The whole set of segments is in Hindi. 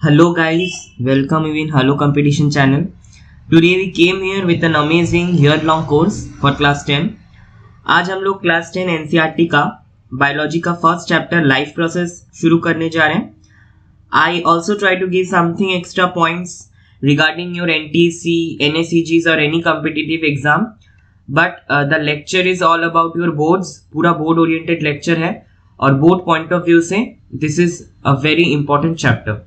Hello guys, welcome you in Hello Competition channel. Today we came here with an amazing year-long course for class 10. आज हम लोग क्लास 10 NCERT का बायोलॉजी का फर्स्ट चैप्टर लाइफ प्रोसेस शुरू करने जा रहे हैं. I also try to give something extra points regarding your NTC, NSCGs or any competitive exam. But the lecture is all about your boards. पूरा board oriented lecture है और board point of view से this is a very important chapter.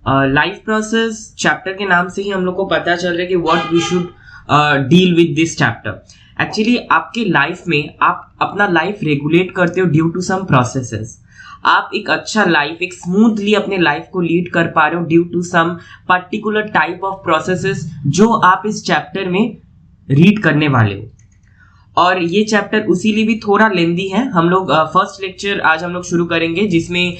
Life process chapter के नाम से ही हम लोग को पता चल रहा है कि what we should deal with this chapter. Actually आपके लाइफ में आप अपना लाइफ रेगुलेट करते हो ड्यू टू सम प्रोसेसेस. आप एक अच्छा लाइफ, एक स्मूथली अपने लाइफ को लीड कर पा रहे हो due to some particular type of processes जो आप इस चैप्टर में रीड करने वाले हो. और ये चैप्टर उसीलिए भी थोड़ा लेंदी है. हम लोग फर्स्ट लेक्चर आज हम लोग शुरू करेंगे जिसमें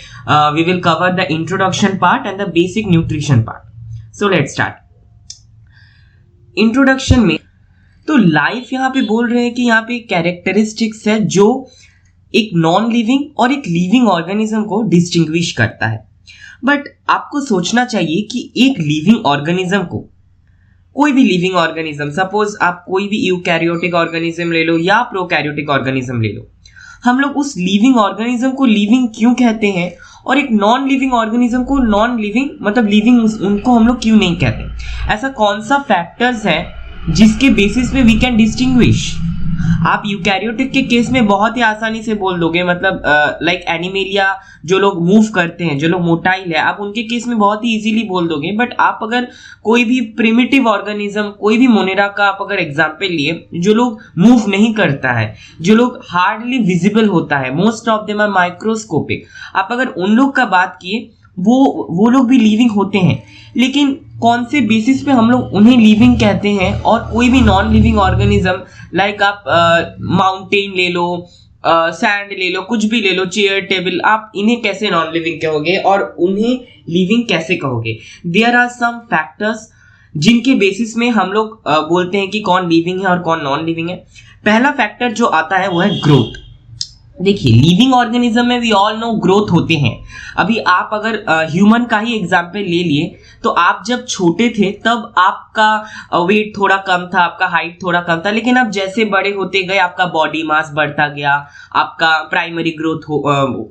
we will cover the introduction part and the basic nutrition part. So let's start. Introduction में तो लाइफ यहाँ पे बोल रहे हैं कि यहाँ पे कैरेक्टरिस्टिक्स है जो एक नॉन लिविंग और एक लिविंग ऑर्गेनिज्म को डिस्टिंग्विश करता है. बट आपको सोचना चाहिए कि एक लिविंग ऑर्गेनिज्म को, कोई भी लिविंग ऑर्गेनिज्म, सपोज आप कोई भी यूकैरियोटिक ऑर्गेनिज्म ले लो या प्रोकैरियोटिक ऑर्गेनिज्म ले लो, हम लोग उस लिविंग ऑर्गेनिज्म को लिविंग क्यों कहते हैं और एक नॉन लिविंग ऑर्गेनिज्म को नॉन लिविंग मतलब लिविंग उनको हम लोग क्यों नहीं कहते? ऐसा कौन सा फैक्टर्स है जिसके बेसिस पे वी कैन डिस्टिंग्विश? आप यूकैरियोटिक के केस में बहुत ही आसानी से बोल दोगे, मतलब लाइक एनिमेलिया जो लोग मूव करते हैं, जो लोग मोटाइल है, आप उनके केस में बहुत ही इजीली बोल दोगे. बट आप अगर कोई भी प्रिमिटिव ऑर्गेनिज्म, कोई भी मोनेरा का आप अगर एग्जांपल लिए, जो लोग मूव नहीं करता है, जो लोग हार्डली विजिबल होता है, most of them are microscopic, आप अगर उन लोग का बात किए, वो लोग भी लिविंग होते हैं. लेकिन कौन से बेसिस पे हम लोग उन्हें लिविंग कहते हैं और कोई भी नॉन लिविंग ऑर्गेनिज्म, लाइक आप माउंटेन ले लो, सैंड ले लो, कुछ भी ले लो, चेयर टेबल, आप इन्हें कैसे नॉन लिविंग कहोगे और उन्हें लिविंग कैसे कहोगे? देयर आर सम फैक्टर्स जिनके बेसिस में हम लोग बोलते हैं कि कौन लिविंग है और कौन नॉन लिविंग है. पहला फैक्टर जो आता है वो है ग्रोथ. देखिए, लिविंग ऑर्गेनिज्म में वी ऑल नो ग्रोथ होते हैं. अभी आप अगर ह्यूमन का ही एग्जांपल ले लिए तो आप जब छोटे थे तब आपका वेट थोड़ा कम था, आपका हाइट थोड़ा कम था, लेकिन आप जैसे बड़े होते गए आपका बॉडी मास बढ़ता गया, आपका प्राइमरी ग्रोथ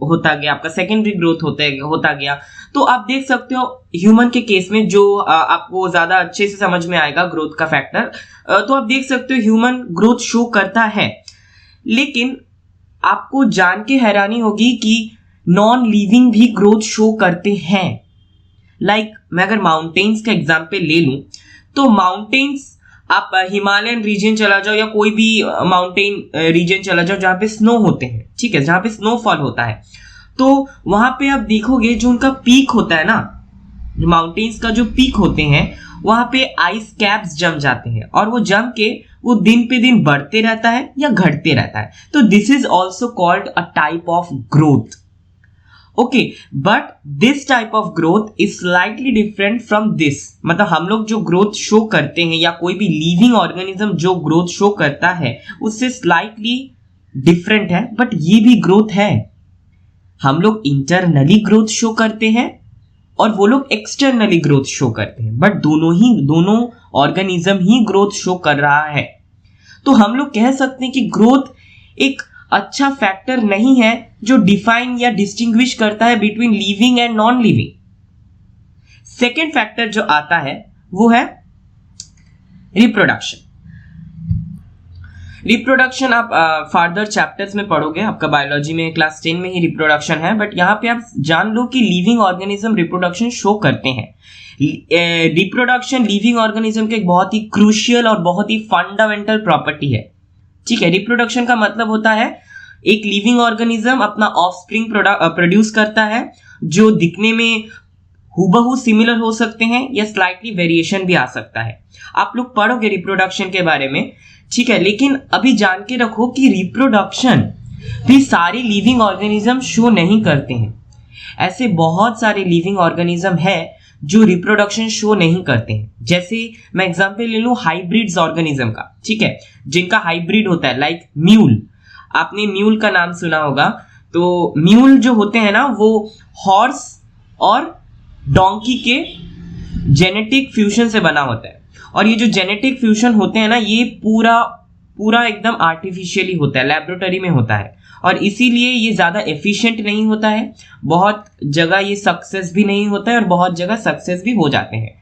होता गया, आपका सेकेंडरी ग्रोथ होता गया. तो आप देख सकते हो ह्यूमन के केस में, जो आपको ज्यादा अच्छे से समझ में आएगा ग्रोथ का फैक्टर, तो आप देख सकते हो ह्यूमन ग्रोथ शो करता है. लेकिन आपको जान के हैरानी होगी कि नॉन लिविंग भी ग्रोथ शो करते हैं. लाइक मैं अगर माउंटेन्स का एग्जांपल ले लूं तो माउंटेन्स, आप हिमालयन रीजन चला जाओ या कोई भी माउंटेन रीजन चला जाओ जहां पे स्नो होते हैं, ठीक है, जहां पे स्नोफॉल होता है, तो वहां पे आप देखोगे जो उनका पीक होता है ना, माउंटेन्स का जो पीक होते हैं, वहां पे आइस कैप्स जम जाते हैं और वो जम के वो दिन पे दिन बढ़ते रहता है या घटते रहता है. तो this is also called a type of growth. Okay, but this type of growth is slightly different from this. मतलब हम लोग जो ग्रोथ शो करते हैं या कोई भी लिविंग ऑर्गेनिज्म जो ग्रोथ शो करता है उससे स्लाइटली डिफरेंट है, बट ये भी ग्रोथ है. हम लोग इंटरनली ग्रोथ शो करते हैं और वो लोग एक्सटर्नली ग्रोथ शो करते हैं, बट दोनों ऑर्गेनिज्म ही ग्रोथ शो कर रहा है. तो हम लोग कह सकते हैं कि ग्रोथ एक अच्छा फैक्टर नहीं है जो डिफाइन या डिस्टिंग्विश करता है between living and non living. Second factor जो आता है वो है रिप्रोडक्शन. रिप्रोडक्शन आप फर्दर चैप्टर्स में पढ़ोगे, आपका बायोलॉजी में क्लास 10 में ही रिप्रोडक्शन है, बट यहाँ पे आप जान लो कि लिविंग ऑर्गेनिज्म रिप्रोडक्शन शो करते हैं. रिप्रोडक्शन लिविंग ऑर्गेनिज्म के एक बहुत ही क्रूशियल और बहुत ही फंडामेंटल प्रॉपर्टी है. ठीक है, रिप्रोडक्शन का मतलब होता है एक लिविंग ऑर्गेनिज्म अपना ऑफस्प्रिंग प्रोड्यूस करता है जो दिखने में हूबहू सिमिलर हो सकते हैं या स्लाइटली वेरिएशन भी आ सकता है. आप लोग पढ़ोगे रिप्रोडक्शन के बारे में, ठीक है, लेकिन अभी जान के रखो कि रिप्रोडक्शन भी सारे लिविंग ऑर्गेनिज्म शो नहीं करते हैं. ऐसे बहुत सारे लिविंग ऑर्गेनिज्म है जो रिप्रोडक्शन शो नहीं करते हैं. जैसे मैं एग्जांपल ले लूं हाइब्रिड्स ऑर्गेनिज्म का, ठीक है, जिनका हाइब्रिड होता है, लाइक म्यूल. आपने म्यूल का नाम सुना होगा. तो म्यूल जो होते हैं ना वो हॉर्स और डोंकी के जेनेटिक फ्यूजन से बना होता है। और ये जो जेनेटिक फ्यूजन होते हैं ना, ये पूरा एकदम आर्टिफिशियली होता है, लैबोरेटरी में होता है, और इसीलिए ये ज़्यादा एफिशिएंट नहीं होता है। बहुत जगह ये सक्सेस भी नहीं होता है और बहुत जगह सक्सेस भी हो जाते हैं।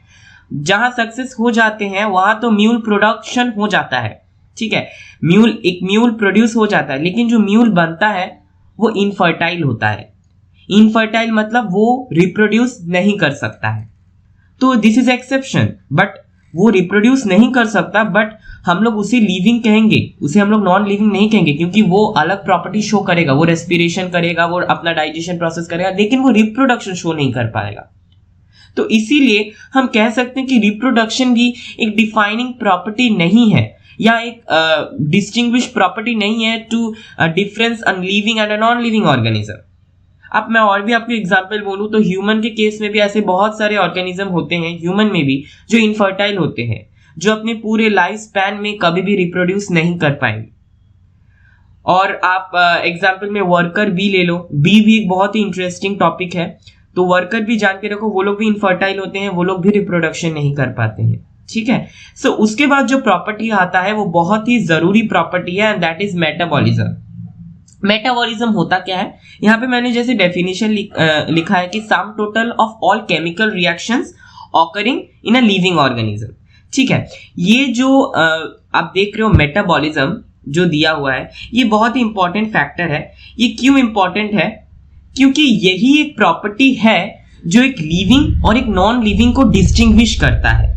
जहाँ सक्सेस हो जाते हैं वहाँ तो म्यूल प्रोडक्शन हो जाता है, ठीक है, एक म्यूल प्रोड्यूस हो जाता है, लेकिन जो म्यूल बनता है वो इनफर्टाइल होता है। इनफर्टाइल मतलब वो रिप्रोड्यूस नहीं कर सकता है। तो दिस इज एक्सेप्शन, बट वो रिप्रोड्यूस नहीं कर सकता, बट हम लोग उसे लिविंग कहेंगे, उसे हम लोग नॉन लिविंग नहीं कहेंगे, क्योंकि वो अलग प्रॉपर्टी शो करेगा, वो रेस्पिरेशन करेगा, वो अपना डाइजेशन प्रोसेस करेगा, लेकिन वो रिप्रोडक्शन शो नहीं कर पाएगा। तो इसीलिए हम कह सकते हैं कि रिप्रोडक्शन भी एक डिफाइनिंग प्रॉपर्टी नहीं है, या एक डिस्टिंग्विश प्रॉपर्टी नहीं है to difference an living and a non living organism. अब मैं और भी आपको एग्जांपल बोलूं तो ह्यूमन के केस में भी ऐसे बहुत सारे ऑर्गेनिज्म होते हैं, ह्यूमन में भी, जो इनफर्टाइल होते हैं, जो अपने पूरे लाइफ स्पैन में कभी भी रिप्रोड्यूस नहीं कर पाएंगे। और आप एग्जांपल में वर्कर बी ले लो, बी भी एक बहुत ही इंटरेस्टिंग टॉपिक है। तो वर्कर भी जान के रखो, वो लोग भी इनफर्टाइल होते हैं, वो लोग भी रिप्रोडक्शन नहीं कर पाते हैं, ठीक है। सो उसके बाद जो प्रॉपर्टी आता है वो बहुत ही जरूरी प्रॉपर्टी है, and that is metabolism. Metabolism होता क्या है, यहाँ पे मैंने जैसे डेफिनेशन लिखा है कि sum total of all chemical reactions occurring in a living organism, ठीक है। ये जो आप देख रहे हो मेटाबॉलिज्म जो दिया हुआ है, ये बहुत ही इंपॉर्टेंट फैक्टर है। ये क्यों इंपॉर्टेंट है? क्योंकि यही एक प्रॉपर्टी है जो एक लिविंग और एक नॉन लिविंग को डिस्टिंग्विश करता है।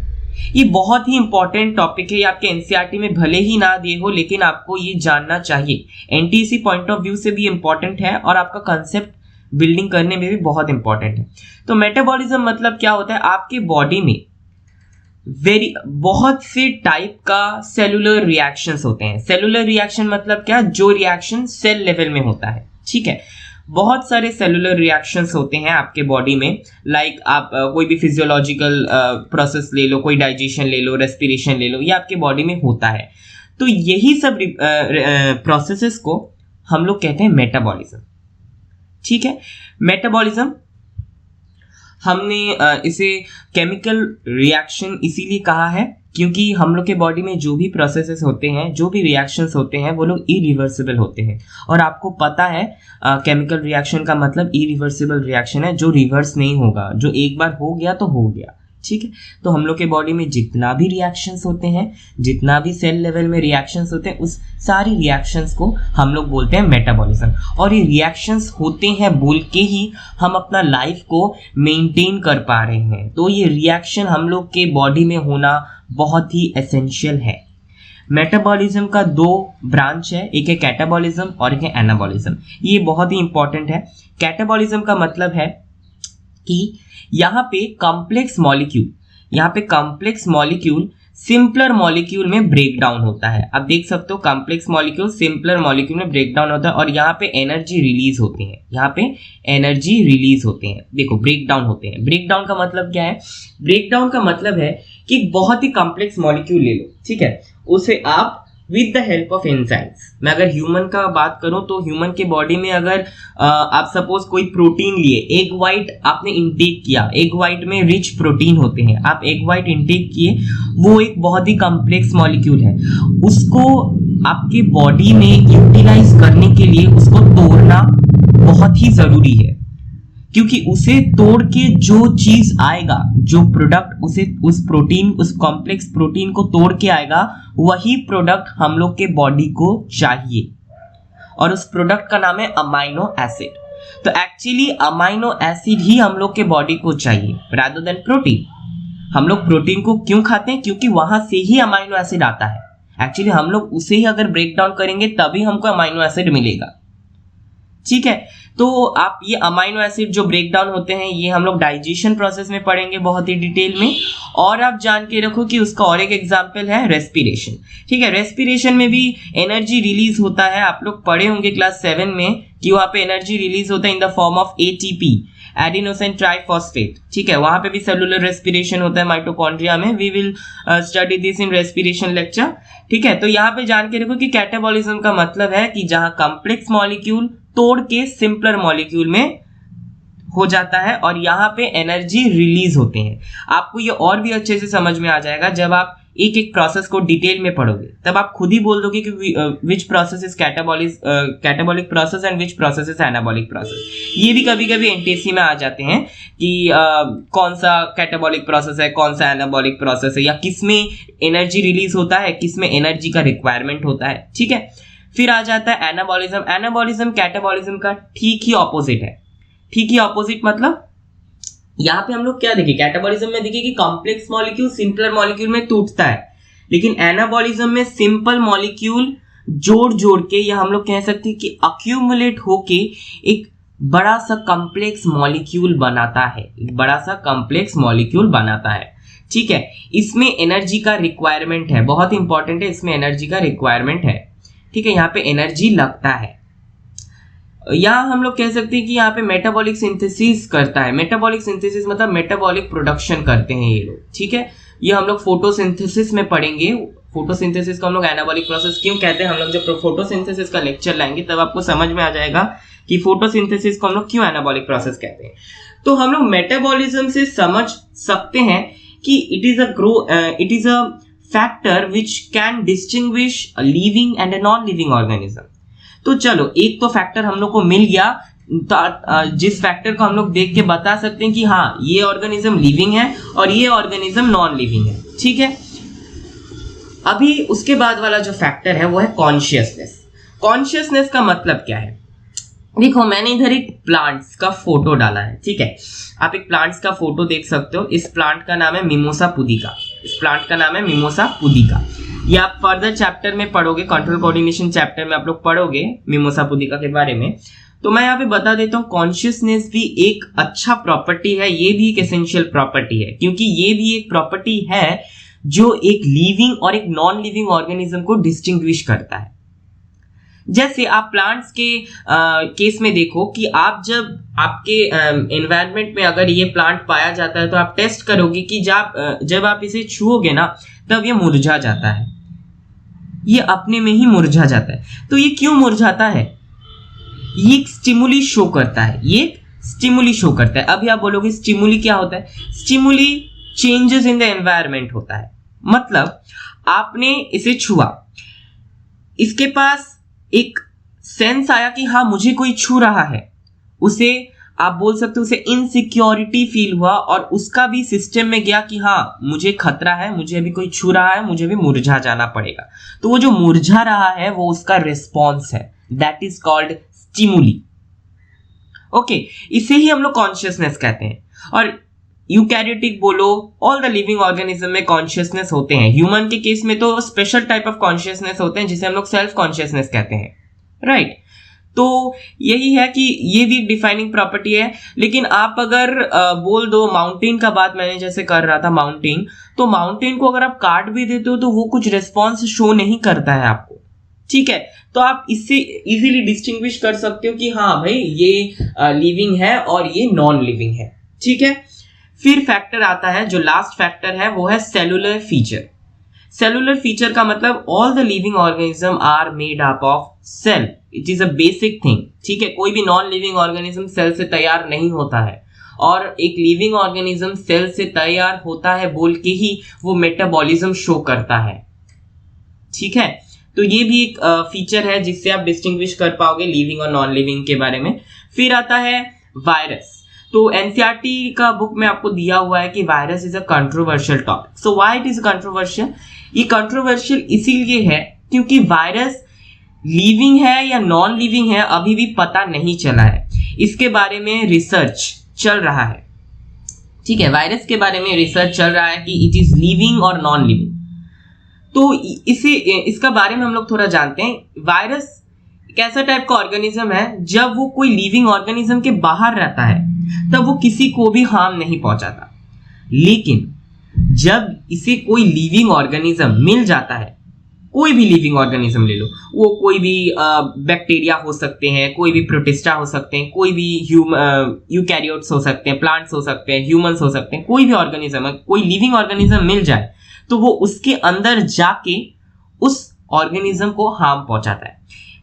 ये बहुत ही इंपॉर्टेंट टॉपिक है, ये आपके एनसीईआरटी में भले ही ना दिए हो, लेकिन आपको ये जानना चाहिए। एनटीसी पॉइंट ऑफ व्यू से भी इंपॉर्टेंट है और आपका कंसेप्ट बिल्डिंग करने में भी बहुत इंपॉर्टेंट है। तो मेटाबॉलिज्म मतलब क्या होता है, आपके बॉडी में बहुत से टाइप का सेलुलर रिएक्शंस होते हैं। सेलुलर रिएक्शन मतलब क्या, जो रिएक्शन सेल लेवल में होता है, ठीक है। बहुत सारे सेलुलर रिएक्शंस होते हैं आपके बॉडी में, लाइक आप कोई भी फिजियोलॉजिकल प्रोसेस ले लो, कोई डाइजेशन ले लो, रेस्पिरेशन ले लो, ये आपके बॉडी में होता है। तो यही सब प्रोसेसेस को हम लोग कहते हैं मेटाबॉलिज्म, ठीक है। मेटाबॉलिज्म हमने इसे केमिकल रिएक्शन इसीलिए कहा है क्योंकि हम लोग के बॉडी में जो भी प्रोसेसेस होते हैं, जो भी रिएक्शंस होते हैं, वो लोग इरिवर्सिबल होते हैं। और आपको पता है केमिकल रिएक्शन का मतलब इरिवर्सिबल रिएक्शन है, जो रिवर्स नहीं होगा, जो एक बार हो गया तो हो गया, ठीक है। तो हम लोग के बॉडी में जितना भी रिएक्शंस होते हैं, जितना भी सेल लेवल में रिएक्शंस होते हैं, उस सारी रिएक्शंस को हम लोग बोलते हैं मेटाबॉलिज्म। और ये रिएक्शंस होते हैं बोल के ही हम अपना लाइफ को मेंटेन कर पा रहे हैं। तो ये रिएक्शन हम लोग के बॉडी में होना बहुत ही एसेंशियल है। मेटाबॉलिज्म का दो ब्रांच है, एक है कैटाबॉलिज्म और एक है एनाबॉलिज्म। ये बहुत ही इंपॉर्टेंट है। कैटाबॉलिज्म का मतलब है कि यहाँ पे कॉम्प्लेक्स मॉलिक्यूल सिंपलर मॉलिक्यूल में ब्रेक डाउन होता है। अब देख सकते हो कॉम्प्लेक्स मॉलिक्यूल सिंपलर मॉलिक्यूल में ब्रेक डाउन होता है और यहाँ पे एनर्जी रिलीज होते हैं। देखो ब्रेक डाउन होते हैं। ब्रेक डाउन का मतलब क्या है? ब्रेक डाउन का मतलब है कि बहुत ही कॉम्प्लेक्स मॉलिक्यूल ले लो, ठीक है, उसे आप with the help of enzymes. मैं अगर ह्यूमन का बात करूं तो ह्यूमन के बॉडी में अगर आप सपोज कोई प्रोटीन लिए, एग वाइट आपने इंटेक किया, एग वाइट में रिच प्रोटीन होते हैं, आप एग वाइट इंटेक किए, वो एक बहुत ही कॉम्प्लेक्स मॉलिक्यूल है। उसको आपके बॉडी में यूटिलाइज करने के लिए उसको तोड़ना बहुत ही जरूरी है, क्योंकि उसे तोड़ के जो चीज आएगा, जो प्रोडक्ट उस कॉम्प्लेक्स प्रोटीन को तोड़ के आएगा, वही प्रोडक्ट हम लोग के बॉडी को चाहिए और उस प्रोडक्ट का नाम है अमाइनो एसिड। तो एक्चुअली अमाइनो एसिड ही हम लोग के बॉडी को चाहिए रादर देन प्रोटीन। हम लोग प्रोटीन को क्यों खाते हैं? क्योंकि वहां से ही अमाइनो एसिड आता है। एक्चुअली हम लोग उसे ही अगर ब्रेक डाउन करेंगे तभी हमको अमाइनो एसिड मिलेगा, ठीक है। तो आप ये अमाइनो एसिड जो ब्रेक डाउन होते हैं, ये हम लोग डाइजेशन प्रोसेस में पढ़ेंगे बहुत ही डिटेल में। और आप जान के रखो कि उसका और एक एग्जांपल है रेस्पिरेशन, ठीक है। रेस्पिरेशन में भी एनर्जी रिलीज होता है। आप लोग पढ़े होंगे क्लास 7 में कि वहाँ पे एनर्जी रिलीज होता है in the form of ATP, adenosine triphosphate, ठीक है। वहाँ पे भी सेलुलर रेस्पिरेशन होता है माइटोकॉन्ड्रिया में। We will study this in respiration lecture, ठीक है। तो यहाँ पे जान के रखो कि कैटाबॉलिज्म का मतलब है कि जहाँ कॉम्प्लेक्स मॉलिक्यूल तोड़ के सिंपलर मॉलिक्यूल में हो जाता है और यहाँ पे एनर्जी रिलीज होते हैं। आपको ये और भी अच्छे से समझ में आ जाएगा जब आप एक एक प्रोसेस को डिटेल में पढ़ोगे, तब आप खुद ही बोल दोगे कि which process is catabolic process and which process is anabolic process. ये भी कभी कभी एनटीएससी में आ जाते हैं कि कौन सा कैटाबॉलिक प्रोसेस है, कौन सा एनाबॉलिक प्रोसेस है, या किसमें एनर्जी रिलीज होता है, किसमें एनर्जी का रिक्वायरमेंट होता है। ठीक है, फिर आ जाता है एनाबॉलिज्म। एनाबॉलिज्म कैटाबॉलिज्म का ठीक ही ऑपोजिट है। ठीक ही ऑपोजिट मतलब यहाँ पे हम लोग क्या देखें, कैटाबॉलिज्म में देखें कि कॉम्प्लेक्स मॉलिक्यूल सिंपलर मॉलिक्यूल में टूटता है, लेकिन एनाबॉलिज्म में सिंपल मॉलिक्यूल जोड़ जोड़ के, या हम लोग कह सकते हैं कि अक्यूमुलेट होके एक बड़ा सा कॉम्प्लेक्स मॉलिक्यूल बनाता है, एक बड़ा सा कॉम्प्लेक्स मॉलिक्यूल बनाता है। ठीक है, इसमें एनर्जी का रिक्वायरमेंट है, बहुत इंपॉर्टेंट है, इसमें एनर्जी का रिक्वायरमेंट है। ठीक है, यहाँ पे एनर्जी लगता है। यहाँ हम लोग कह सकते हैं कि यहाँ पे मेटाबॉलिक सिंथेसिस करता है। मेटाबॉलिक सिंथेसिस मतलब मेटाबॉलिक प्रोडक्शन करते हैं ये लोग। ठीक है, ये हम लोग फोटोसिंथेसिस में पढ़ेंगे। फोटोसिंथेसिस को हम लोग एनाबॉलिक प्रोसेस क्यों कहते हैं, हम लोग जब फोटोसिंथेसिस का लेक्चर लाएंगे तब आपको समझ में आ जाएगा कि फोटोसिंथेसिस को हम लोग क्यों एनाबॉलिक प्रोसेस कहते हैं। तो हम लोग मेटाबॉलिज्म से समझ सकते हैं कि it is a factor which can distinguish a living and a non living organism. तो चलो, एक तो फैक्टर हम लोग को मिल गया, तो जिस फैक्टर को हम लोग देख के बता सकते हैं कि हाँ ये ऑर्गेनिज्म लिविंग है और ये ऑर्गेनिज्म नॉन लिविंग है। ठीक है, अभी उसके बाद वाला जो फैक्टर है वो है कॉन्शियसनेस। कॉन्शियसनेस का मतलब क्या है, देखो मैंने इधर एक प्लांट्स का फोटो डाला है। ठीक है, आप एक प्लांट्स का फोटो देख सकते हो। इस प्लांट का नाम है मिमोसा पुदिका। इस प्लांट का नाम है मिमोसा पुदिका। ये आप फर्दर चैप्टर में पढ़ोगे, कंट्रोल कोऑर्डिनेशन चैप्टर में आप लोग पढ़ोगे मिमोसा पुदिका के बारे में। तो मैं यहाँ पे बता देता हूँ, कॉन्शियसनेस भी एक अच्छा प्रॉपर्टी है, ये भी एक एसेंशियल प्रॉपर्टी है, क्योंकि ये भी एक प्रॉपर्टी है जो एक लिविंग और एक नॉन लिविंग ऑर्गेनिज्म को डिस्टिंग्विश करता है। जैसे आप प्लांट्स के केस में देखो कि आप जब आपके एनवायरनमेंट में अगर ये प्लांट पाया जाता है तो आप टेस्ट करोगे कि जब आप इसे छुओगे ना तब ये मुरझा जाता है, ये अपने में ही मुरझा जाता है। तो ये क्यों मुरझाता है, ये एक स्टिमुली शो करता है, ये स्टिमुली शो करता है। अभी आप बोलोगे स्टिमुली क्या होता है, stimuli changes in the environment होता है। मतलब आपने इसे छुआ, इसके पास एक सेंस आया कि हाँ मुझे कोई छू रहा है, उसे आप बोल सकते हो उसे इनसिक्योरिटी फील हुआ और उसका भी सिस्टम में गया कि हाँ मुझे खतरा है, मुझे भी कोई छू रहा है, मुझे भी मुरझा जाना पड़ेगा। तो वो जो मुरझा रहा है वो उसका रिस्पॉन्स है, that is called stimuli. Okay, इसे ही हम लोग कॉन्शियसनेस कहते हैं। और यूकैरियोटिक बोलो, ऑल द लिविंग ऑर्गेनिज्म में कॉन्शियसनेस होते हैं। ह्यूमन के केस में तो स्पेशल टाइप ऑफ कॉन्शियसनेस होते हैं जिसे हम लोग सेल्फ कॉन्शियसनेस कहते हैं, राइट। तो यही है कि ये भी डिफाइनिंग प्रॉपर्टी है। लेकिन आप अगर बोल दो माउंटेन का बात, मैंने जैसे कर रहा था माउंटेन, तो माउंटेन को अगर आप काट भी देते हो तो वो कुछ रिस्पॉन्स शो नहीं करता है आपको। ठीक है, तो आप इससे इजीली डिस्टिंग्विश कर सकते हो कि हाँ भाई ये लिविंग है और ये नॉन लिविंग है। ठीक है, फिर फैक्टर आता है, जो लास्ट फैक्टर है वो है सेलुलर फीचर। सेलुलर फीचर का मतलब all the living organism are made up of cell, it is a basic thing. ठीक है, कोई भी नॉन लिविंग ऑर्गेनिज्म सेल से तैयार नहीं होता है, और एक लिविंग ऑर्गेनिज्म सेल से तैयार होता है बोल के ही वो मेटाबॉलिज्म शो करता है। ठीक है, तो ये भी एक फीचर है जिससे आप डिस्टिंग्विश कर पाओगे लिविंग और नॉन लिविंग के बारे में। फिर आता है वायरस। तो एनसीईआरटी का बुक में आपको दिया हुआ है कि virus is a controversial topic. So why it is controversial, ये कंट्रोवर्शियल इसीलिए है क्योंकि वायरस लिविंग है या नॉन लिविंग है अभी भी पता नहीं चला है, इसके बारे में रिसर्च चल रहा है। ठीक है, वायरस के बारे में रिसर्च चल रहा है कि इट इज लिविंग और नॉन लिविंग। तो इसका बारे में हम लोग थोड़ा जानते हैं। वायरस एक ऐसा टाइप का ऑर्गेनिज्म है, जब वो कोई लिविंग ऑर्गेनिज्म के बाहर रहता है तब वो किसी को भी हार्म नहीं पहुंचाता, लेकिन जब इसे कोई लिविंग ऑर्गेनिज्म मिल जाता है, कोई भी लिविंग ऑर्गेनिज्म ले लो, वो कोई भी बैक्टीरिया हो सकते हैं, कोई भी प्रोटिस्टा हो सकते हैं, कोई भी यूकैरियोट्स हो सकते हैं, प्लांट्स हो सकते हैं, ह्यूमंस हो सकते हैं, कोई भी ऑर्गेनिज्म, कोई लिविंग ऑर्गेनिज्म मिल जाए तो वो उसके अंदर जाके उस ऑर्गेनिज्म को हार्म पहुंचाता है।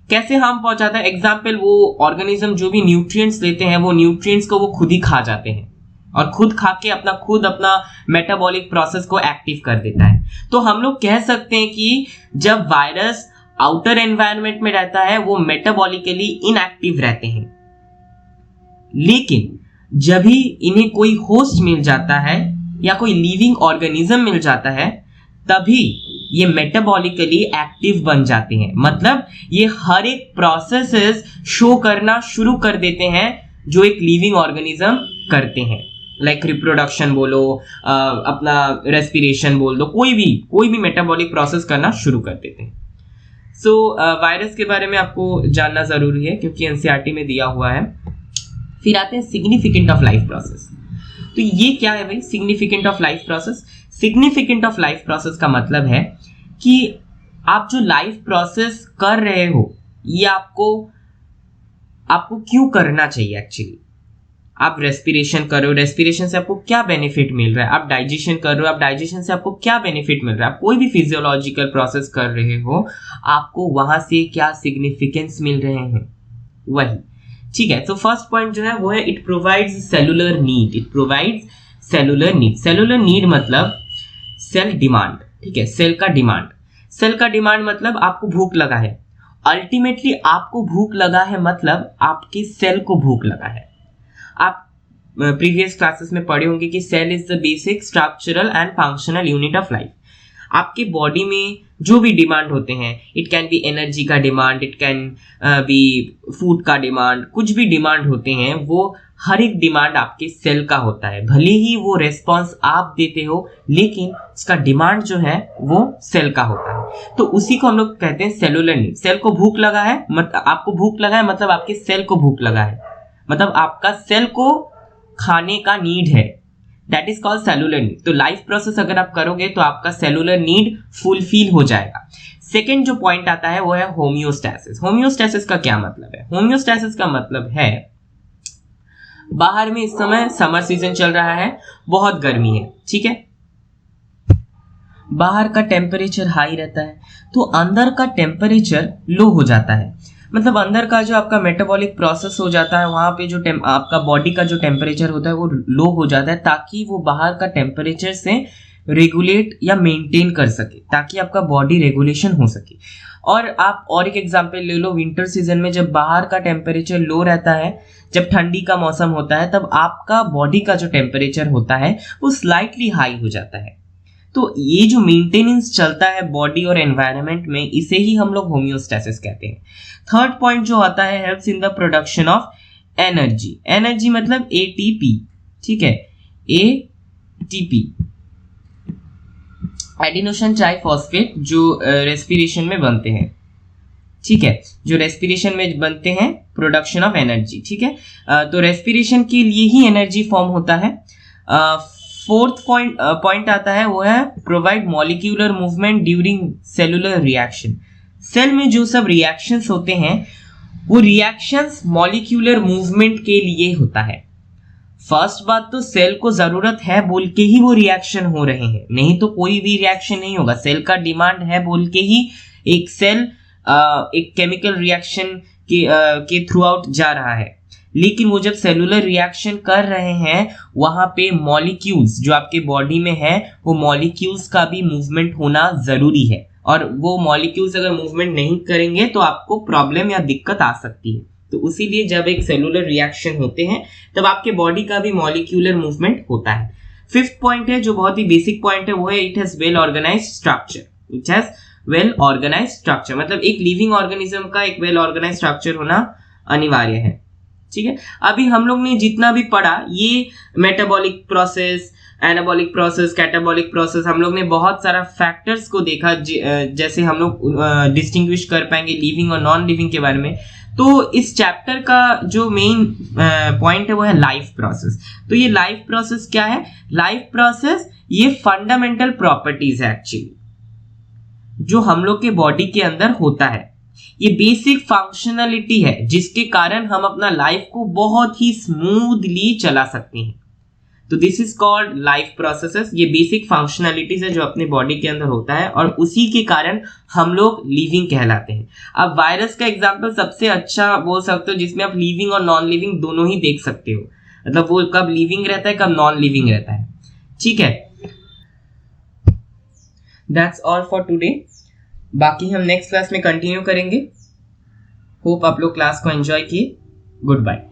कैसे हार्म पहुंचाता है? एग्जाम्पल, वो ऑर्गेनिज्म जो भी न्यूट्रिएंट्स लेते हैं वो न्यूट्रिएंट्स को वो खुद ही खा जाते हैं और खुद खा के अपना मेटाबॉलिक प्रोसेस को एक्टिव कर देता है। तो हम लोग कह सकते हैं कि जब वायरस आउटर एनवायरनमेंट में रहता है वो मेटाबॉलिकली इनएक्टिव रहते हैं, लेकिन जब भी इन्हें कोई होस्ट मिल जाता है या कोई लिविंग ऑर्गेनिज्म मिल जाता है तभी ये मेटाबॉलिकली एक्टिव बन जाते हैं। मतलब ये हर एक प्रोसेसेस शो करना शुरू कर देते हैं जो एक लिविंग ऑर्गेनिज्म करते हैं, लाइक रिप्रोडक्शन बोलो, अपना रेस्पिरेशन बोल दो, कोई भी मेटाबॉलिक प्रोसेस करना शुरू कर देते हैं। सो वायरस के बारे में आपको जानना जरूरी है क्योंकि एनसीईआरटी में दिया हुआ है। फिर आते हैं सिग्निफिकेंट ऑफ लाइफ प्रोसेस। तो ये क्या है भाई significant of life process? Significant of life process का मतलब है कि आप जो लाइफ प्रोसेस कर रहे हो ये आपको क्यों करना चाहिए। एक्चुअली आप रेस्पिरेशन कर रहे हो, रेस्पिरेशन से आपको क्या बेनिफिट मिल रहा है? आप डाइजेशन कर रहे हो, आप डाइजेशन से आपको क्या बेनिफिट मिल रहा है? आप कोई भी फिजियोलॉजिकल प्रोसेस कर रहे हो, आपको वहां से क्या सिग्निफिकेंस मिल रहे हैं, वही। ठीक है, तो फर्स्ट पॉइंट जो है वो है it provides cellular need. It provides cellular need. Cellular need मतलब सेल डिमांड। ठीक है, सेल का डिमांड। सेल का डिमांड मतलब आपको भूख लगा है। अल्टीमेटली आपको भूख लगा है मतलब आपके सेल को भूख लगा है। आप प्रीवियस क्लासेस में पढ़े होंगे कि cell is the basic structural and functional unit of life. आपके बॉडी में जो भी डिमांड होते हैं, इट कैन बी एनर्जी का demand, it can be food का डिमांड, कुछ भी डिमांड होते हैं वो हर एक डिमांड आपके सेल का होता है। भले ही वो रेस्पॉन्स आप देते हो लेकिन उसका डिमांड जो है वो सेल का होता है। तो उसी को हम लोग कहते हैं सेलुलर नीड। सेल को भूख लगा है मतलब आपको भूख लगा है मतलब आपके सेल को भूख लगा है, मतलब आपका सेल को खाने का नीड है, that is called cellular need. तो लाइफ प्रोसेस अगर आप करोगे तो आपका सेलुलर नीड फुलफिल हो जाएगा। सेकेंड जो पॉइंट आता है वो है होम्योस्टैसिस। होम्योस्टैसिस का क्या मतलब है? होम्योस्टैसिस का मतलब है बाहर में इस समय समर सीजन चल रहा है, बहुत गर्मी है, ठीक है, बाहर का टेम्परेचर हाई रहता है तो अंदर का टेम्परेचर लो हो जाता है। मतलब अंदर का जो आपका मेटाबॉलिक प्रोसेस हो जाता है वहां पे जो आपका बॉडी का जो टेम्परेचर होता है वो लो हो जाता है ताकि वो बाहर का टेम्परेचर से रेगुलेट या मेंटेन कर सके, ताकि आपका बॉडी रेगुलेशन हो सके। और आप और एक एग्जांपल ले लो, विंटर सीजन में जब बाहर का टेम्परेचर लो रहता है, जब ठंडी का मौसम होता है, तब आपका बॉडी का जो टेम्परेचर होता है वो स्लाइटली हाई हो जाता है। तो ये जो मेंटेनेंस चलता है बॉडी और एनवायरनमेंट में, इसे ही हम लोग होम्योस्टैसिस कहते हैं। थर्ड पॉइंट जो आता है helps in the production of energy. Energy मतलब एटीपी, ठीक है, एटीपी एडिनोसिन ट्राइफॉस्फेट जो रेस्पिरेशन में बनते हैं, ठीक है, जो रेस्पिरेशन में बनते हैं, प्रोडक्शन ऑफ एनर्जी, ठीक है। तो रेस्पिरेशन के लिए ही एनर्जी फॉर्म होता है। फोर्थ पॉइंट आता है वो है provide molecular movement during cellular reaction. Cell में जो सब रिएक्शंस होते हैं वो रिएक्शंस मॉलिक्यूलर मूवमेंट के लिए होता है। फर्स्ट बात तो सेल को जरूरत है बोल के ही वो रिएक्शन हो रहे हैं, नहीं तो कोई भी रिएक्शन नहीं होगा। सेल का डिमांड है बोल के ही एक सेल एक केमिकल रिएक्शन के थ्रू आउट जा रहा है। लेकिन वो जब सेलुलर रिएक्शन कर रहे हैं वहां पे मॉलिक्यूल्स जो आपके बॉडी में है वो मॉलिक्यूल्स का भी मूवमेंट होना जरूरी है, और वो मॉलिक्यूल्स अगर मूवमेंट नहीं करेंगे तो आपको प्रॉब्लम या दिक्कत आ सकती है। तो इसीलिए जब एक सेलुलर रिएक्शन होते हैं तब आपके बॉडी का भी मॉलिक्यूलर मूवमेंट होता है। फिफ्थ पॉइंट है जो बहुत ही बेसिक पॉइंट है वो है it has well organised structure. It has well organised structure मतलब एक लिविंग ऑर्गेनिज्म का एक वेल ऑर्गेनाइज्ड स्ट्रक्चर होना अनिवार्य है, ठीक है। अभी हम लोग ने जितना भी पढ़ा ये metabolic process, anabolic process, catabolic process, हम लोग ने बहुत सारा फैक्टर्स को देखा जैसे हम लोग डिस्टिंग्विश कर पाएंगे लिविंग और नॉन लिविंग के बारे में। तो इस चैप्टर का जो मेन पॉइंट है वो है लाइफ प्रोसेस। तो ये लाइफ प्रोसेस क्या है? लाइफ प्रोसेस ये फंडामेंटल प्रॉपर्टीज है एक्चुअली जो हम लोग के बॉडी के अंदर होता है। ये बेसिक फंक्शनलिटी है जिसके कारण हम अपना लाइफ को बहुत ही स्मूथली चला सकते हैं। तो this is called life processes. ये बेसिक फंक्शनैलिटीज है जो अपने बॉडी के अंदर होता है और उसी के कारण हम लोग लिविंग कहलाते हैं। अब वायरस का एग्जांपल सबसे अच्छा बोल सकते हो जिसमें आप लिविंग और नॉन लिविंग दोनों ही देख सकते हो, मतलब वो कब लिविंग रहता है कब नॉन लिविंग रहता है। ठीक है, दैट्स ऑल फॉर टुडे। बाकी हम नेक्स्ट क्लास में कंटिन्यू करेंगे। होप आप लोग क्लास को एंजॉय किए। Good bye.